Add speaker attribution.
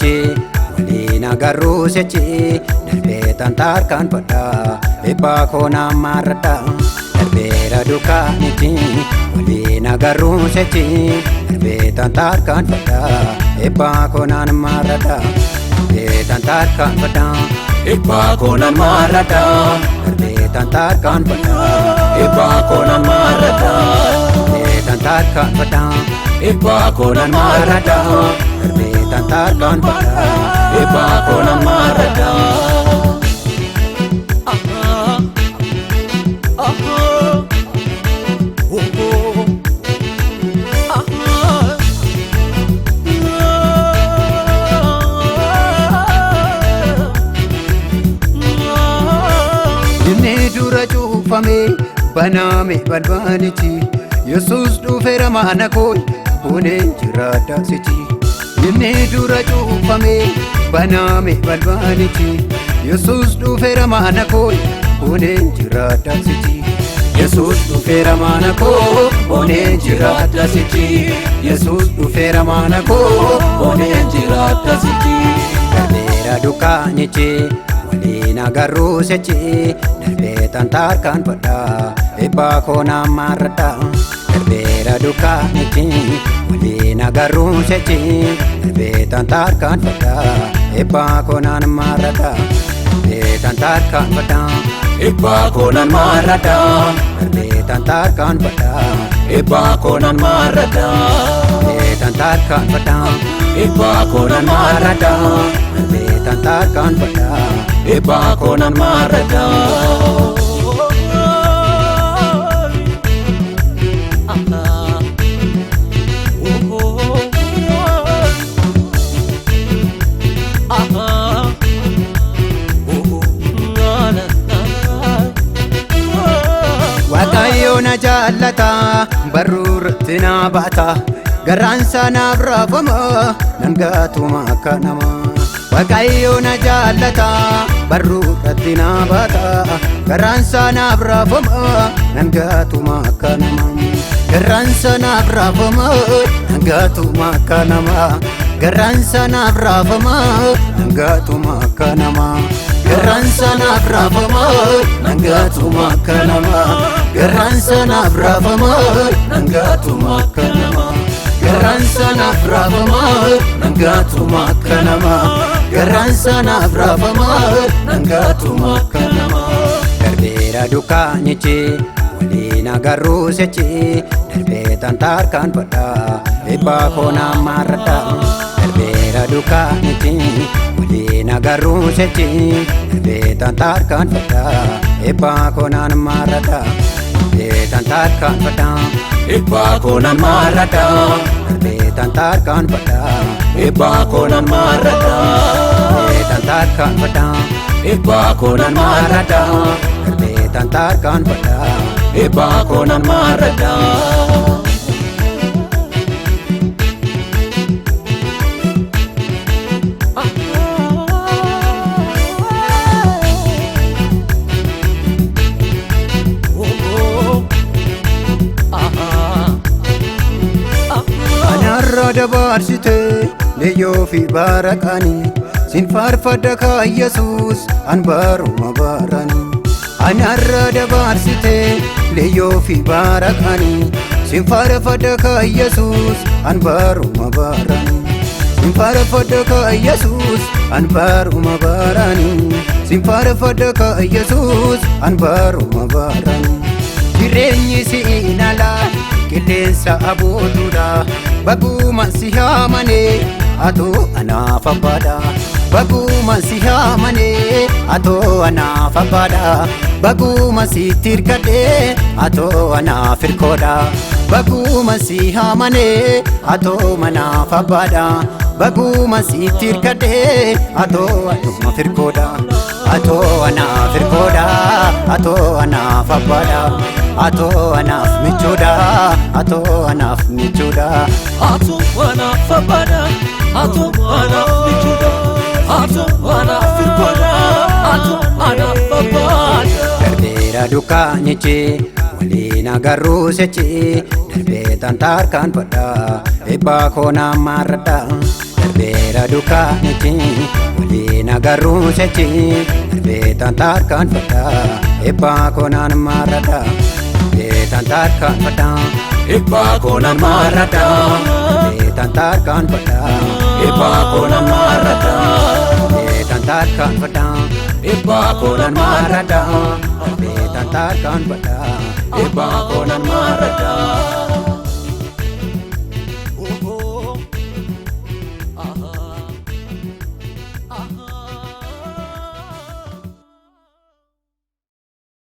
Speaker 1: dukkaanichi waliin agarruu sechi darbeetan tarkaanfadha eebbaa koo naan marradha darbeera dukkaanichi waliin agarruu sechi darbeetan tarkaanfadha eebbaa koo naan marradha darbeetan tarkaanfadha eebbaa koo naan marradha darbeetan tarkaanfadha eebbaa koo naan marradha darbeetan tarkaanfadha eebbaa koo naan marradha darbeetan tarkaanfadha eebbaa koo naan marradha. Inni dura cuufame baname balbalichi Yesuus dhufeera mana koo boneen jiraadha sichi. Inni dura cuufame baname balbalichi Yesuus dhufeera mana koo boneen jiraadha sichi. Yesuus dhufeera mana koo boneen jiraadha sichi. Yesuus dhufeera mana koo boneen jiraadha sichi. Darbeera dukkaanichi waliin agarruu sechi darbeetan tarkaanfadha eebbaa koo naan marradha darbeera dukkaanichi waliin agarruu sechi darbeetan tarkaanfadha eebbaa koo naan marradha darbeetan tarkaanfadha eebbaa koo naan marradha darbeetan tarkaanfadha eebbaa koo naan marradha darbeetan tarkaanfadha eebbaa koo naan marradha darbeetan tarkaanfadha eebbaa koo naan marradha. Waaqayyo na jaallata barruurratti na baata garaan isaa naaf raafama nan gaatuma akka namaa. Waaqayyo na jaallata barruurratti na baata garaan isaa naaf raafama nan gaatuma akka namaa. Garaan isaa naaf raafama nan gaatuma akka namaa. Garaan isaa naaf raafama nan gaatuma akka namaa. Garaan isaa naaf raafama nan gaatuma akka namaa. Garaan isaa naaf raafama nan gaatuma akka namaa. Garaan isaa naaf raafama nan gaatuma akka namaa. Garaan isaa naaf raafama nan gaatuma akka namaa. Darbeera dukkaanichi waliin agarruu sechi darbeetan tarkaanfadha eebbaa koo naan marradha darbeera dukkaanichi waliin agarruu sechi darbeetan tarkaanfadha eebbaa koo naan marradha darbeetan tarkaanfadha eebbaa koo naan marradha darbeetan tarkaanfadha eebbaa koo naan marradha darbeetan tarkaanfadha eebbaa koo naan marradha darbeetan tarkaanfadha eebbaa koo naan marradha. Anarra dabarsite leeyyoo fi baaraqanii sin faarfadha kaa Yesuus an baruma baaranii. Anarra dabarsite leeyyoo fi baaraqanii sin faarfadha kaa Yesuus an baruma baaranii. Sin faarfadha kaa Yesuus an baruma baaranii. Sin faarfadha kaa Yesuus an baruma baaranii. Jireenyi siin alaa qilleensa abootuudha baguma si haamane atoo anaaf abbaadha. Baguma si haamane atoo anaaf abbaadha. Baguma si tirkadhe atoo anaaf hirkoodha. Baguma si haamane atoo anaaf abbaadha. Baguma si tirkadhe atoo anaaf hirkoodha. Atoo anaaf hirkoodha atoo anaaf abbaadha. Atoo anaaf michuudha atoo anaaf michuudha.
Speaker 2: Atoo anaaf abbaadha atoo anaaf michuudha. Atoo anaaf hirkoodha atoo anaaf abbaadha.
Speaker 1: Darbeera dukkaanichi waliin agarruu sechi darbeetan tarkaanfadha eebbaa koo naan marradha beera dukaanichi waliin agarruu sechi darbeetaan tarkaanfadha eebbaa koonaan maaradha darbeetaan tarkaanfadha
Speaker 2: eebbaa koonaan maaradha
Speaker 1: darbeetaan tarkaanfadha
Speaker 2: eebbaa koonaan maaradha
Speaker 1: darbeetaan tarkaanfadha
Speaker 2: eebbaa koonaan maaradha
Speaker 1: darbeetaan tarkaanfadha
Speaker 2: eebbaa koonaan maaradha.